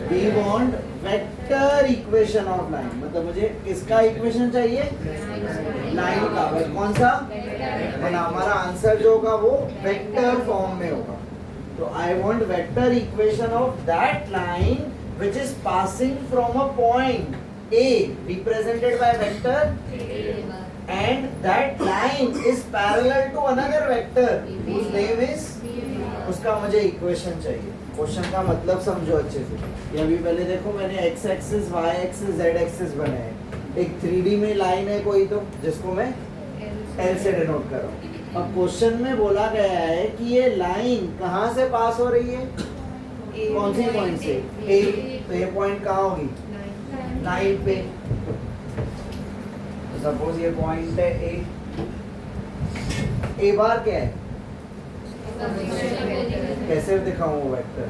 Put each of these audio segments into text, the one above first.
We want vector equation of line, मतलब मुझे किसका इक्वेशन चाहिए, लाइन का। भाई कौन सा, और हमारा आंसर जो होगा वो वेक्टर फॉर्म में होगा। तो I want vector equation of that line which is passing from a point A represented by vector and that line is parallel to another vector whose name is, उसका मुझे equation चाहिए। Question का मतलब समझो अच्छे से। ये अभी पहले देखो मैंने x axis, y axis, z axis बनाए। एक 3D में लाइन है कोई तो जिसको मैं L से डिनोट कर रहा हूँ। अब क्वेश्चन में बोला गया है कि ये लाइन कहाँ से पास हो रही है, कौन सी पॉइंट से, A। तो ये पॉइंट कहाँ होगी, लाइन पे। तो सपोज ये पॉइंट है ए, ए बार क्या है, कैसे दिखाऊं वो वेक्टर,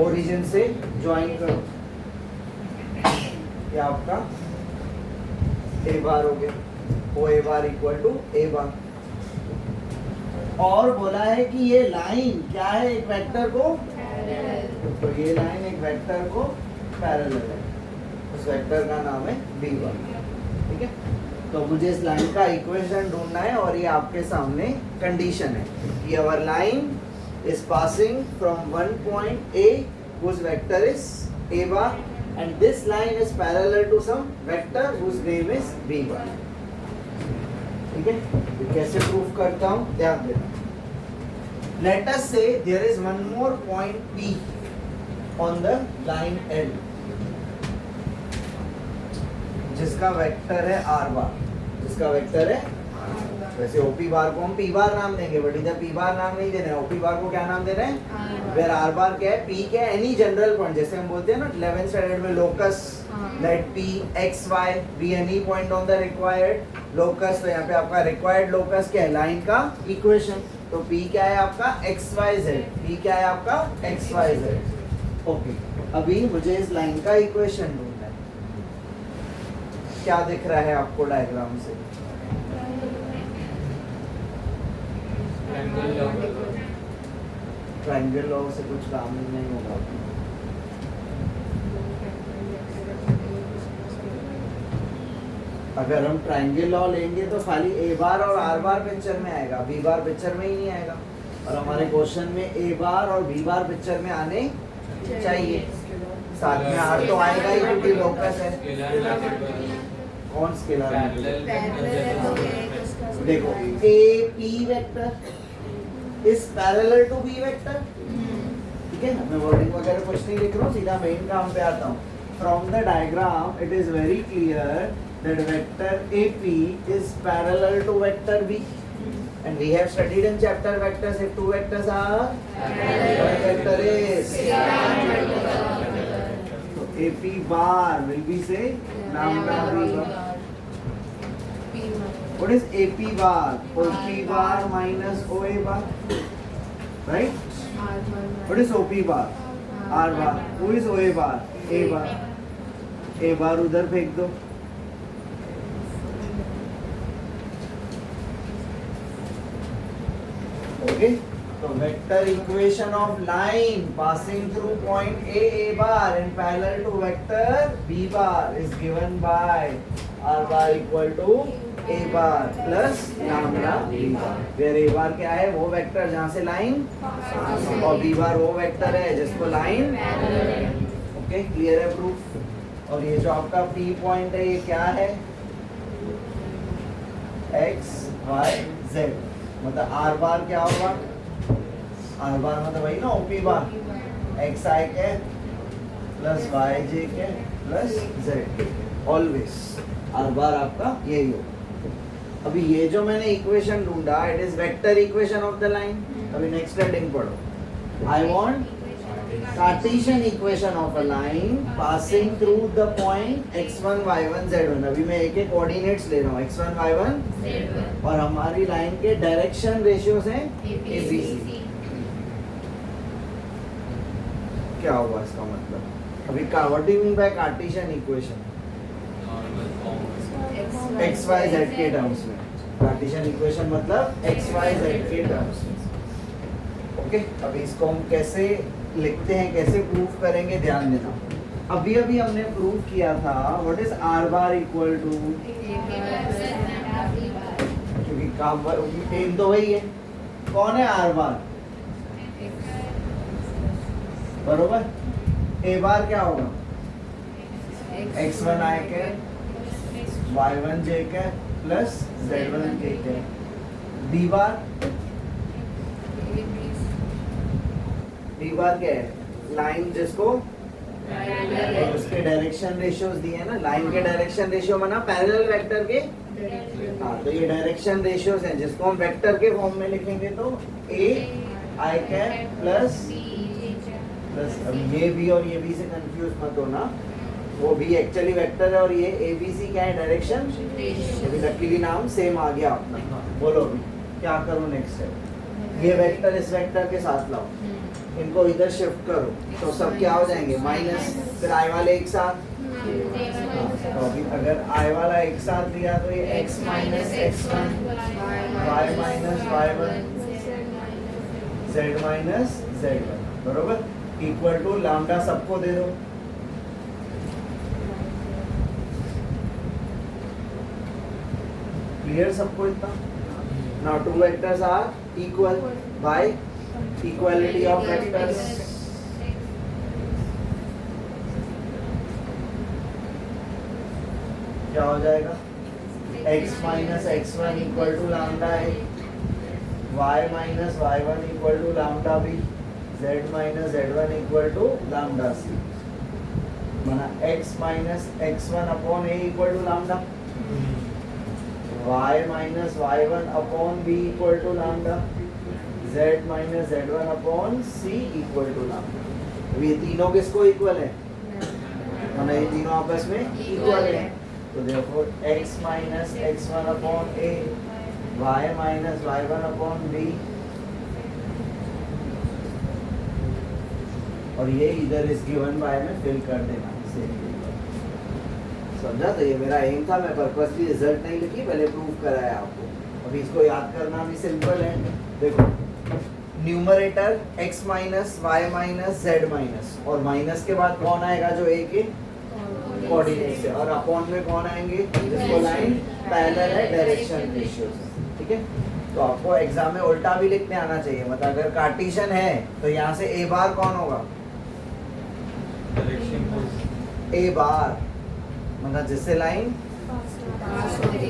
ओरिजिन से ज्वाइन करो, ये आपका ए बार हो गया, ओ A bar equal to a बार। और बोला है कि ये लाइन क्या है, एक वेक्टर को, तो ये लाइन एक वेक्टर को पैरेलल है, उस वेक्टर का नाम है v1। ठीक है, तो मुझे इस लाइन का इक्वेशन ढूंढना है और ये आपके सामने कंडीशन है कि अवर line is passing from one point a whose vector is a bar and this line is parallel to some vector whose name is v1। ठीक है, तो कैसे प्रूफ करता हूँ ध्यान देना। Let us say there is one more point P on the line L जिसका vector है r बार, जिसका वेक्टर है, वैसे OP बार को हम P बार नाम देंगे, बट इधर P बार नाम नहीं देना है, OP बार को क्या नाम दे रहे हैं, वेयर r बार क्या है, P क्या है, एनी जनरल पॉइंट, जैसे हम बोलते हैं ना 11th स्टैंडर्ड में locus, let P x y be any point on the required locus। तो यहाँ पे आपका रिक्वायर्ड लोकस क्या है, लाइन का इक्वेशन। तो P क्या है आपका x y z, P क्या है आपका x y z। ओके, अभी मुझे इस लाइन का इक्वेशन ढूंढना है। क्या दिख रहा है आपको डायग्राम से, ट्रायंगल लॉ से कुछ काम नहीं होगा। अगर हम ट्रायंगल लॉ लेंगे तो खाली a बार और r बार पिक्चर में आएगा, b बार पिक्चर में ही नहीं आएगा। और हमारे क्वेश्चन में a बार और b बार पिक्चर में आने चाहिए, साथ में r तो आएगा ही क्योंकि लोकस है। कौन स्केलर है, देखो a p vector is parallel to b vector. ठीक है, मैं वर्डिंग वगैरह कुछ नहीं लिख रहा हूँ, सीधा मेन काम पे आता हूँ। From the diagram it is very clear that vector AP is parallel to vector B, and we have studied in chapter vectors if two vectors are one vector is, so AP bar will be say lambda B bar। What is AP bar? OP bar minus OA bar, right? What is OP bar? R bar. Who is OA bar? A bar। A bar उधर फेंक दो। Okay, so vector equation of line passing through point A bar and parallel to vector B bar is given by R bar equal to A bar plus lambda B bar, where A bar क्या है, वो vector जहाँ से line, और B bar वो vector है जिसको line. Okay, clear है प्रूफ। और ये जो आपका P पॉइंट है ये क्या है, X Y Z, मतलब R बार क्या होगा, R बार मतलब वही ना OP बार, एक्स आई के प्लस वाई जे के प्लस जेड के, ऑलवेज आर बार आपका यही होगा। अभी ये जो मैंने इक्वेशन ढूंढा it is vector equation of the line. अभी नेक्स्ट हेडिंग पढ़ो, I want Cartesian equation of a line passing through the point x1 y1 z1। अभी मैं एक एक कोऑर्डिनेट्स ले रहा हूँ x1 y1 z1 और हमारी लाइन के डायरेक्शन रेशियोज हैं abc। क्या होगा इसका मतलब, अभी what do you mean by Cartesian equation, x Y z के टर्म्स में। कार्टेशियन इक्वेशन मतलब एक्स वाई जेड के टर्म्स में। ओके, अभी इसको हम कैसे लिखते हैं, कैसे प्रूफ करेंगे ध्यान देना। अभी अभी हमने प्रूफ किया था what is r bar equal to, क्योंकि काम एम तो वही है। कौन है आर बार? बरोबर। ए बार क्या होगा? x1 i के y1 j के प्लस z1 k के। b बार क्या है? लाइन जिसको उसके डायरेक्शन रेशियोज दिए हैं ना, लाइन के डायरेक्शन रेशियो बना पैरेलल वेक्टर के। हाँ, तो ये डायरेक्शन रेशियोज हैं जिसको हम वेक्टर के फॉर्म में लिखेंगे तो a i कैप प्लस अब ये भी और ये भी से कंफ्यूज मत होना, वो भी एक्चुअली वेक्टर है और ये ए बी सी क्या है? डायरेक्शन। लकीली नाम सेम आ गया अपना। बोलो अभी क्या करूँ नेक्स्ट स्टेप? ये वेक्टर इस वेक्टर के साथ लाओ, इनको इधर शिफ्ट करो तो सब क्या हो जाएंगे? माइनस, फिर आई वाले एक साथ। तो अभी अगर आई वाला एक साथ दिया तो ये x minus x1, y minus y1, z minus z1, बरोबर, इक्वल टू लैम्डा सबको दे दो। क्लियर सबको इतना? Now two vectors are equal by equality of vectors. क्या हो जाएगा? x minus x1 equal to lambda a, y minus y1 equal to lambda b, z minus z1 equal to lambda c। माना x minus x1 upon a equal to lambda, y minus y1 upon b equal to lambda, z minus z1 upon c equal to lambda. ये तीनों किसको equal है? माना ये तीनों आपस में इक्वल है, तो therefore x minus x1 upon a, y minus y1 upon b, और ये इधर इस गिवन बाय में फिल कर देना। समझा? तो ये मेरा एम था, मैं पर्पसली रिजल्ट नहीं लिखी, पहले प्रूफ कराया आपको। अभी इसको याद करना भी सिंपल है। देखो numerator x minus y minus z minus, और माइनस के बाद कौन आएगा? जो a के कोऑर्डिनेट से, और अपॉन में कौन आएंगे? जिसको लाइन पैरेलल है डायरेक्शन रेशियो से। ठीक है, तो आपको एग्जाम में उल्टा भी लिखने आना चाहिए। मतलब अगर कार्टेशियन है तो यहाँ से a बार कौन होगा? a बार, मतलब जिससे लाइन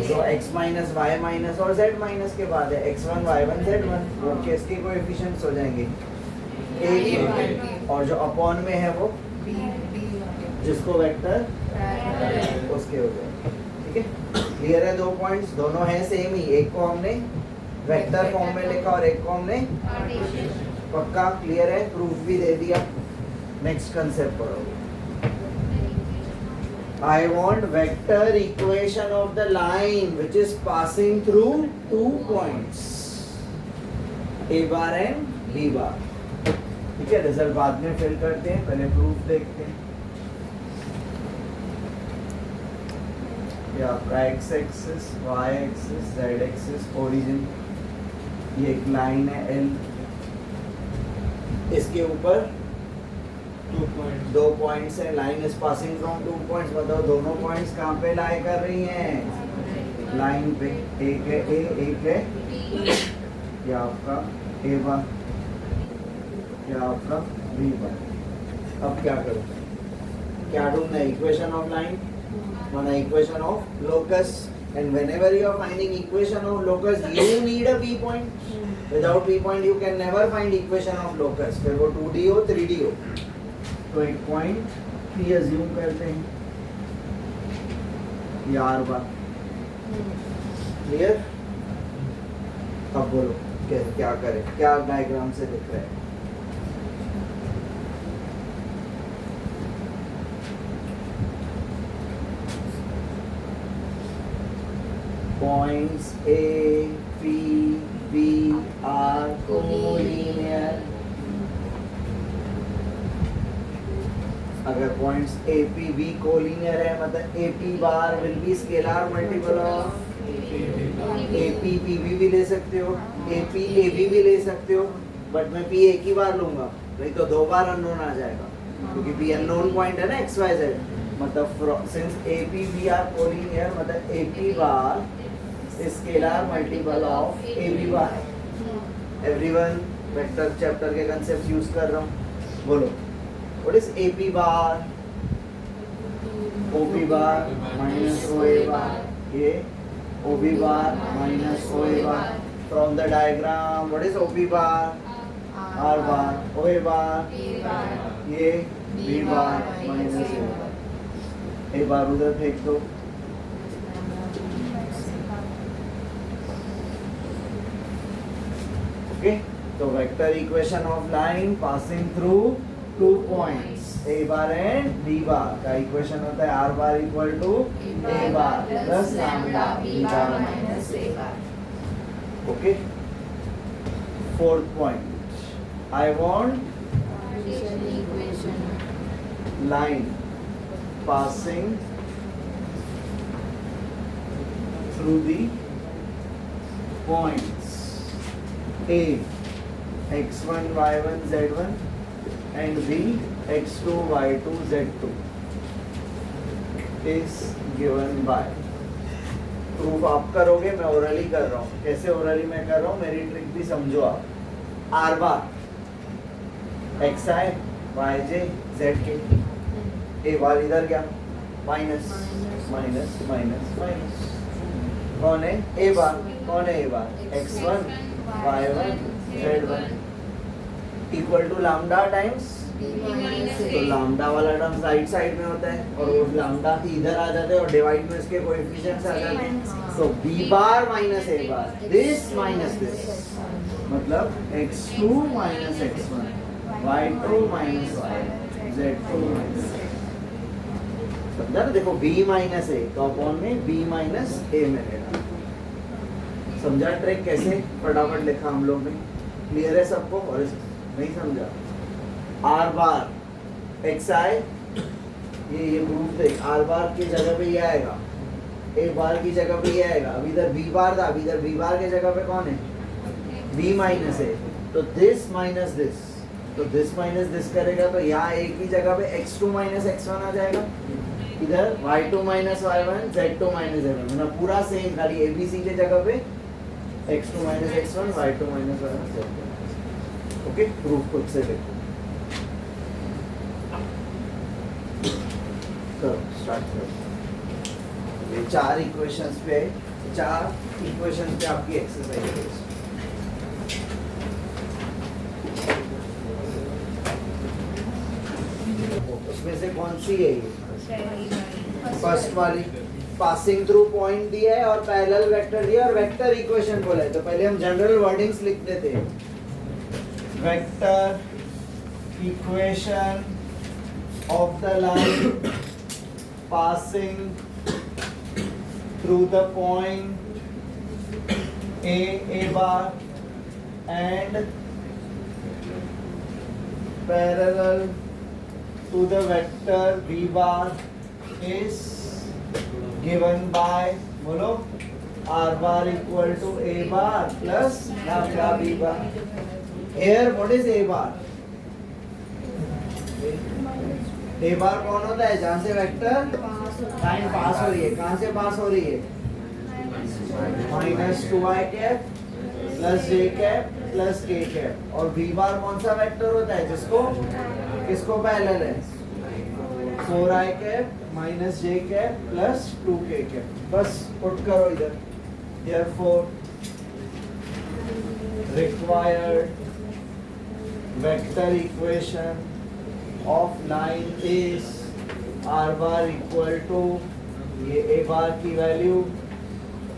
जो x माइनस y माइनस और z माइनस के बाद है x1 y1 z1, वो किसके कोएफिशिएंट्स हो जाएंगे? a के, और जो अपॉन में है वो जिसको वेक्टर उसके हो जाएंगे। ठीक है, क्लियर है? 2 पॉइंट्स दोनों हैं सेम ही, एक को हमने वेक्टर फॉर्म में लिखा और एक को हमने पक्का। क्लियर है? प्रूफ भी दे दिया। नेक्स्ट कंसेप्ट पढ़ो। I want vector equation of the line which is passing through 2 points, A bar and B bar। ठीक है, रिजल्ट बाद में फिल करते हैं, पहले प्रूफ देखते हैं। ये आपका x axis, y axis, z axis, origin, ये एक लाइन है L, इसके ऊपर 2 पॉइंट्स है। Line is passing from 2 points. बताओ दोनों पॉइंट्स कहाँ पे लाई कर रही हैं? लाइन पे। एक है A, एक है ये आपका A बार, ये आपका B बार। अब क्या करो? क्या ढूंढना है? इक्वेशन ऑफ लाइन, माना equation of locus. And whenever you are finding equation of locus you need a P point. Without P point you can never find equation of locus, फिर वो 2D हो 3D हो। तो एक point P assume करते हैं, ये R बार। Clear? अब बोलो क्या करें? क्या डायग्राम से दिख रहा है? Points A, P, B are collinear। अगर points A, P, B collinear है, मतलब A, P bar will be scalar multiple of A, P, P, B भी ले सकते हो, A, P, A, B भी ले सकते हो, बट मैं P एक ही बार लूंगा। नहीं तो 2 बार अननोन आ जाएगा, क्योंकि बी अननोन पॉइंट है ना एक्स वाई जेड। मतलब since A P B are collinear, मतलब A P bar scalar multiple of A B bar. Everyone vector chapter के कंसेप्ट यूज कर रहा हूँ, बोलो what is A P bar? O P bar minus O A bar, ये O B bar minus O A bar. From the diagram what is O P bar? R bar, O A bar ये B bar minus a बार। ए बार उधर फेंक दो। Okay, तो vector equation of line passing through 2 points a bar and b bar का equation होता है r bar equal to a bar plus lambda b bar minus a bar. Okay, fourth point, I want line passing through the points A x1 y1 z1 and B x2 y2 z2 is given by। Proof आप करोगे, मैं orally कर रहा हूँ। कैसे orally मैं कर रहा हूँ, मेरी ट्रिक भी समझो आप। Are bar x I Y J Z के, ए बार इधर क्या माइनस माइनस माइनस माइनस। कौन है ए बार? कौन है a bar? x1 y1 z1 equal to lambda times, तो लैम्डा वाला टर्म राइट साइड में होता है और वो लैम्डा इधर आ जाते हैं और डिवाइड में इसके कोएफिशिएंट्स आ जाते हैं। तो b bar minus a bar, this minus this, मतलब x2 minus x1 y2 minus y z2 minus. समझा ना? देखो b माइनस a तो अपॉन में b माइनस a मिलेगा। समझा ट्रिक कैसे? फटाफट लिखा हम लोग ने। क्लियर है सबको? और नहीं समझा? आर बार एक्स आई, ये प्रूफ देख, आर बार की जगह पे ये आएगा, ए बार की जगह पे ये आएगा। अब इधर बी बार था, अब इधर बी बार की जगह पे कौन है? बी माइनस ए, तो दिस माइनस दिस, तो दिस माइनस दिस करेगा तो यहाँ ए की जगह पे x2 माइनस x1 आ जाएगा, इधर y2 minus y1 z2 minus z1, मतलब पूरा सेम, खाली ए बी सी के जगह पे x2 minus x1 y2 minus y1 z2। Okay, proof खुद से देखो। करो, स्टार्ट करो। ये 4 इक्वेशंस पे, 4 इक्वेशंस पे आपकी एक्सरसाइज है। उसमें से कौन सी है ये? फर्स्ट वाली। पासिंग थ्रू पॉइंट दिया है और पैरेलल वेक्टर दिया और वेक्टर इक्वेशन बोला है, तो पहले हम जनरल वर्डिंग्स लिख देते हैं। Vector equation of the line passing through the point A bar and parallel to the vector B bar is given by, बोलो, R bar equal to A bar plus lambda B bar. Here what is A bar? A bar कौन होता है? जहाँ से vector line पास हो रही है। कहाँ से पास हो रही है? -2i cap plus j cap plus k cap. और b बार कौन सा वेक्टर होता है जिसको किसको पैरेलल है? 4i cap minus j cap plus 2k cap. बस पुट करो इधर। Therefore required vector equation of line is r bar equal to ये a बार की वैल्यू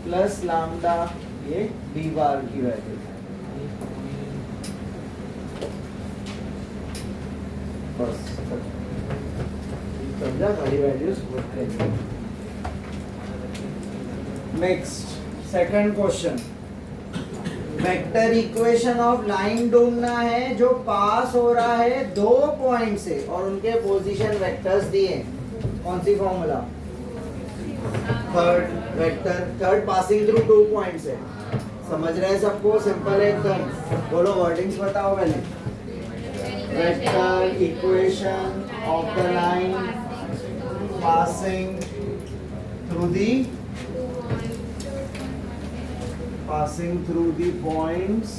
प्लस लैम्डा ये b बार की वैल्यू। बस समझा? सारी वैल्यूज पुट करेंगे। Next second question, vector equation of line ढूंढना है जो पास हो रहा है 2 पॉइंट से और उनके पोजीशन वेक्टर्स दिए। कौन सी formula? Third vector, third passing through 2 points है। समझ रहे हैं सबको? सिंपल है एकदम। बोलो वर्डिंग्स बताओ पहले। vector equation of the line passing through the points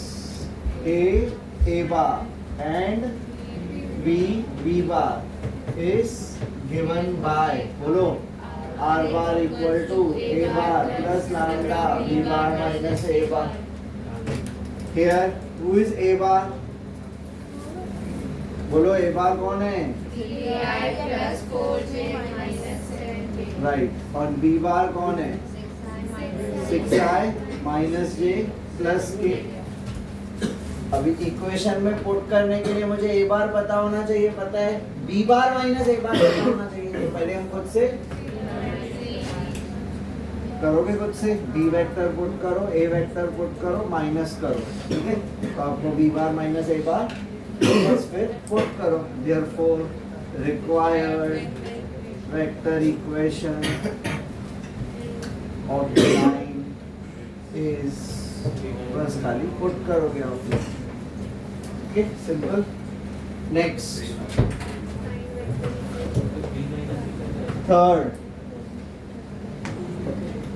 A bar and B bar is given by, बोलो, R bar equal to A bar plus lambda B bar minus A bar. Here, who is A bar? बोलो A bar कौन है? I plus 4j minus 7j. Right. और B bar कौन है? 6i minus j plus k. अभी equation में put करने के लिए मुझे A बार पता होना चाहिए, पता है. B बार माइनस A बार पता होना चाहिए. तो पहले हम खुद से करोगे, खुद से B वेक्टर पुट करो, A वेक्टर पुट करो, माइनस करो. ठीक है. तो आपको B बार माइनस A बार बस फिर पुट करो. Therefore required vector equation of the line is, बस खाली पुट करोगे आप. Okay, simple. Next, third,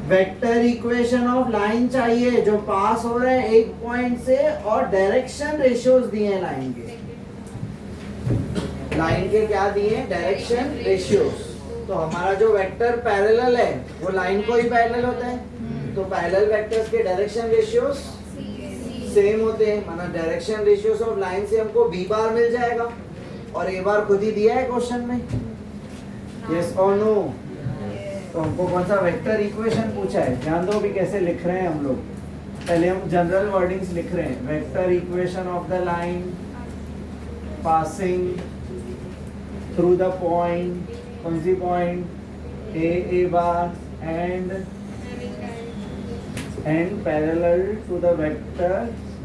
vector equation of line चाहिए जो पास हो रहे हैं एक पॉइंट से और डायरेक्शन रेशियोज दिए हैं लाइन के. लाइन के क्या दिए हैं? Direction ratios. तो हमारा जो वेक्टर पैरेलल है वो लाइन को ही पैरेलल होता है. तो पैरेलल वेक्टर्स के डायरेक्शन रेशियोज सेम होते हैं. मतलब डायरेक्शन रेशियोज ऑफ लाइन से हमको B बार मिल जाएगा. और A बार खुद ही दिया है क्वेश्चन में. यस और नो? तो हमको कौन सा वेक्टर इक्वेशन पूछा है? ध्यान दो भी कैसे लिख रहे हैं हम लोग. पहले हम जनरल वर्डिंग्स लिख रहे हैं. Vector equation of the line passing through the point, कौन सी point? A bar and parallel to the vector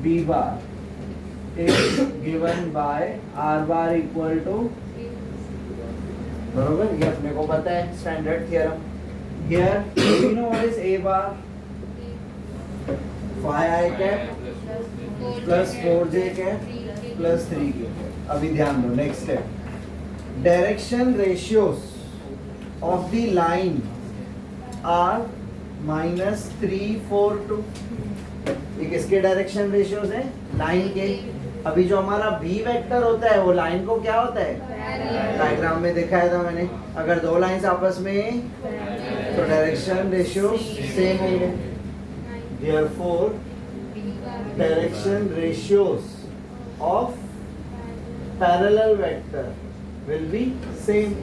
B bar is given by R bar equal to, बरोबर. ये अपने को पता है, standard theorem. Here you know what is A bar? 5i cap plus 4j cap plus 3k. अभी ध्यान दो. Next step, direction ratios of the line are -342. ये किसके डायरेक्शन रेशियोज है? लाइन के. अभी जो हमारा B वेक्टर होता है वो लाइन को क्या होता है? डायग्राम में दिखाया था मैंने. अगर दो लाइंस आपस में तो डायरेक्शन रेशियोज सेम होंगे. Therefore direction ratios of parallel vector will be same,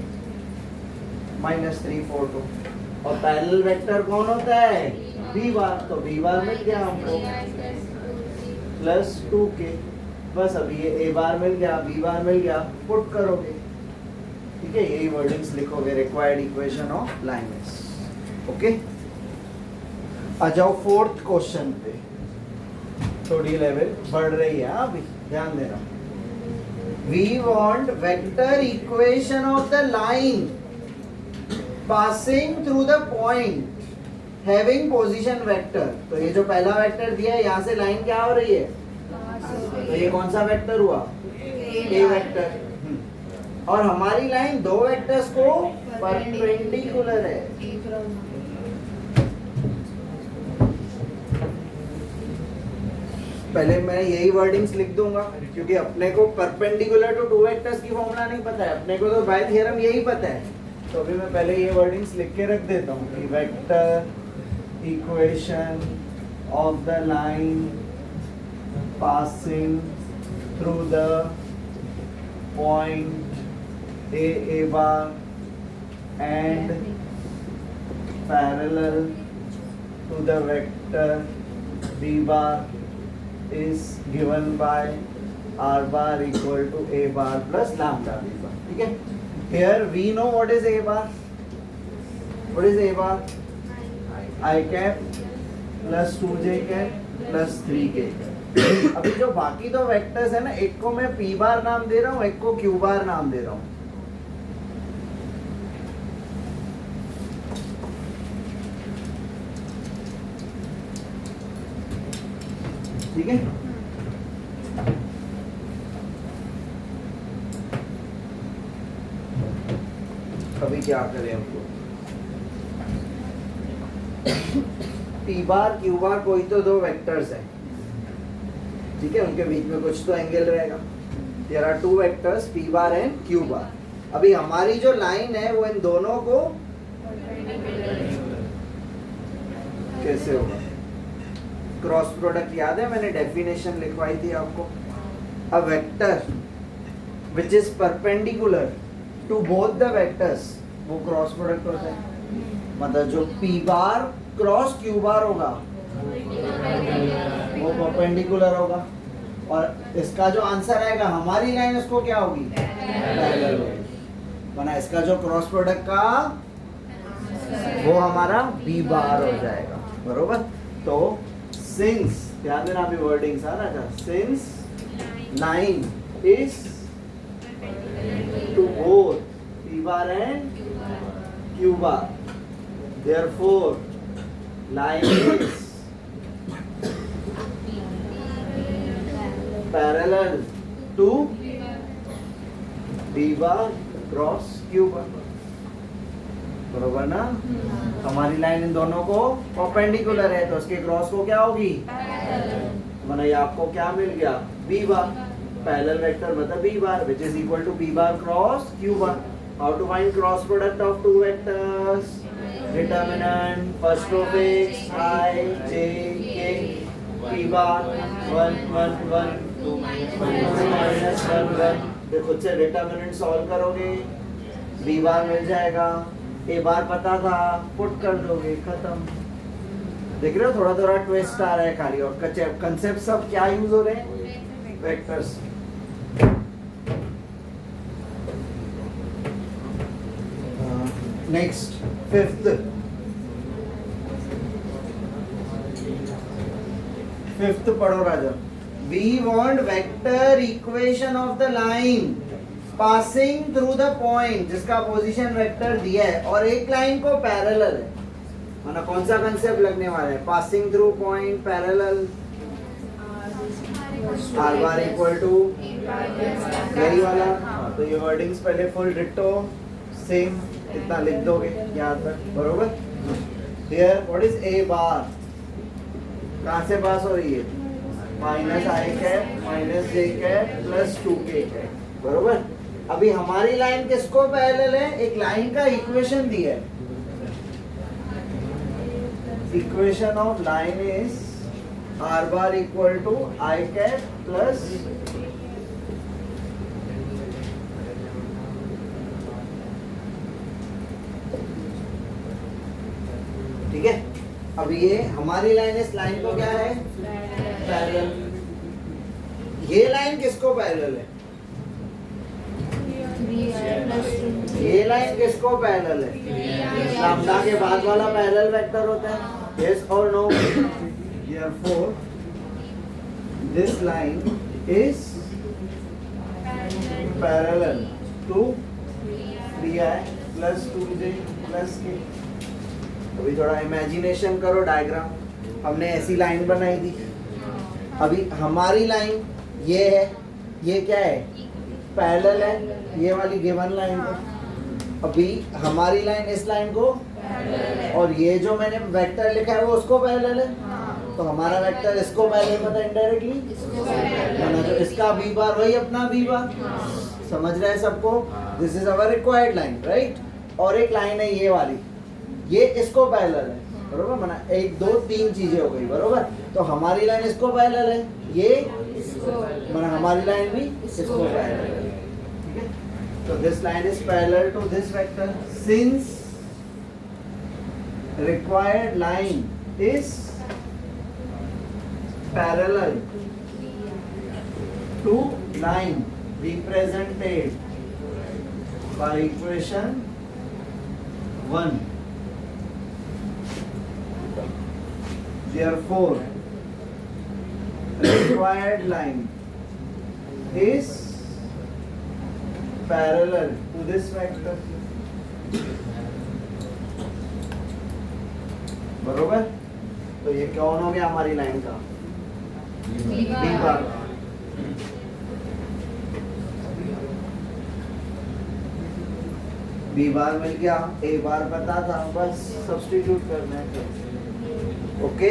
-342. और पैरेलल वेक्टर कौन होता है? B बार. तो B बार मिल गया हमको प्लस 2k. बस अभी ये A बार मिल गया, B बार मिल गया, पुट करोगे. ठीक है. यही वर्डिंग्स लिखोगे. Required equation of lines. Okay. आ जाओ फोर्थ क्वेश्चन पे. थोड़ी लेवल बढ़ रही है अभी, ध्यान देना. We want vector equation of the line passing through the point having position vector. तो ये जो पहला वेक्टर दिया है यहाँ से लाइन क्या हो रही है? तो ये कौन सा वेक्टर हुआ? A vector. और हमारी लाइन दो वेक्टर्स को परपेंडिकुलर है. पहले मैं यही वर्डिंग्स लिख दूंगा क्योंकि अपने को परपेंडिकुलर टू टू वेक्टर्स की फॉर्मूला नहीं पता है. अपने को तो बाय थ्योरम यही पता है. तो अभी मैं पहले ये वर्डिंग्स लिख के रख देता हूँ कि vector equation of the line passing through the point A bar and parallel to the vector B bar is given by R bar equal to A bar plus lambda B bar. ठीक है. Here we know what is A bar. What is A bar? I cap plus 2j cap plus 3k. अभी जो बाकी दो vectors है ना, एक को मैं P बार नाम दे रहा हूँ, एक को Q बार नाम दे रहा हूँ. ठीक है. अभी क्या करें हमको, पी बार क्यू बार कोई तो दो वेक्टर्स है, ठीक है, उनके बीच में कुछ तो एंगल रहेगा। There are two vectors p bar and q bar. अभी हमारी जो लाइन है वो इन दोनों को कैसे होगा, क्रॉस प्रोडक्ट याद है, मैंने डेफिनेशन लिखवाई थी आपको। A vector which is perpendicular to both the vectors वो क्रॉस प्रोडक्ट होता है। मतलब जो p bar cross q bar होगा वो परपेंडिकुलर होगा, और इसका जो आंसर आएगा हमारी लाइन उसको क्या होगी, पैरेलल होगी। माना इसका जो क्रॉस प्रोडक्ट का वो हमारा बी बार हो जाएगा, बरोबर। तो सिंस, ध्यान देना अभी वर्डिंग सारा का, since line is to both p bar and q bar, therefore line is parallel to B bar cross Q bar, बरोबर ना। हमारी लाइन इन दोनों को परपेंडिकुलर है तो उसके क्रॉस को क्या होगी, माना ये आपको क्या मिल गया, B बार, पैरेलल वेक्टर मतलब B bar which is equal to B bar cross Q bar. How to find cross product of two vectors? Determinant first of x I j k p bar 1 1 1 2 minus 1 1। फिर खुद से determinant solve करोगे, b बार मिल जाएगा, a बार पता था, put कर दोगे, खत्म। देख रहे हो थोड़ा थोड़ा ट्विस्ट आ रहा है खाली, और कंसेप्ट सब क्या यूज हो रहे हैं, वेक्टर्स। नेक्स्ट फिफ्थ पढ़ो राजा। We want vector equation of the line passing through the point जिसका पोजीशन वेक्टर दिया है और एक लाइन को पैरेलल है। माना कौन सा कंसेप्ट लगने वाला है, passing through point parallel, r bar equal to यही वाला। तो ये वर्डिंग्स पहले फुल डिट्टो सेम इतना लिख दोगे याद तक, बरोबर। हियर व्हाट इज ए बार, कहाँ से पास हो रही है, माइनस आई कैप माइनस जे कैप प्लस 2k कैप, बरोबर। अभी हमारी लाइन किसको पैरेलल है, एक लाइन का इक्वेशन दिया है, equation of line is r bar equal to i cap plus ठीक है। अब ये हमारी लाइन, इस लाइन को क्या है, पैरेलल। ये लाइन किसको पैरेलल है, ये लाइन किसको पैरेलल है, लैम्डा के बाद वाला पैरेलल वेक्टर होता है, यस और no. Therefore this line is parallel to 3i plus 2j plus k। अभी थोड़ा इमेजिनेशन करो, डायग्राम हमने ऐसी लाइन बनाई थी। अभी हमारी लाइन ये है, ये क्या है, पैरेलल है, ये वाली गिवन लाइन है। अभी हमारी लाइन इस लाइन को, और ये जो मैंने वेक्टर लिखा है वो उसको पैरेलल है, तो हमारा वेक्टर इसको पैरेलल पता इनडायरेक्टली, जो इसका बी बार वही अपना बी बार। समझ रहे हैं सबको, this is our required line, right. और एक लाइन है ये वाली, ये इसको पैरेलल है, बरोबर। माना 1 2 3 चीजें हो गई, बरोबर। तो हमारी लाइन इसको पैरेलल है, ये माना हमारी लाइन भी इसको पैरेलल है, ठीक है। तो this line is parallel to this vector since required line is parallel to line represented by equation 1. Therefore required line is parallel to this vector, बरोबर। तो ये कौन हो गया हमारी लाइन का, बी बार। बी बार मिल गया, ए बार पता था, बस सब्स्टिट्यूट करना है। ओके,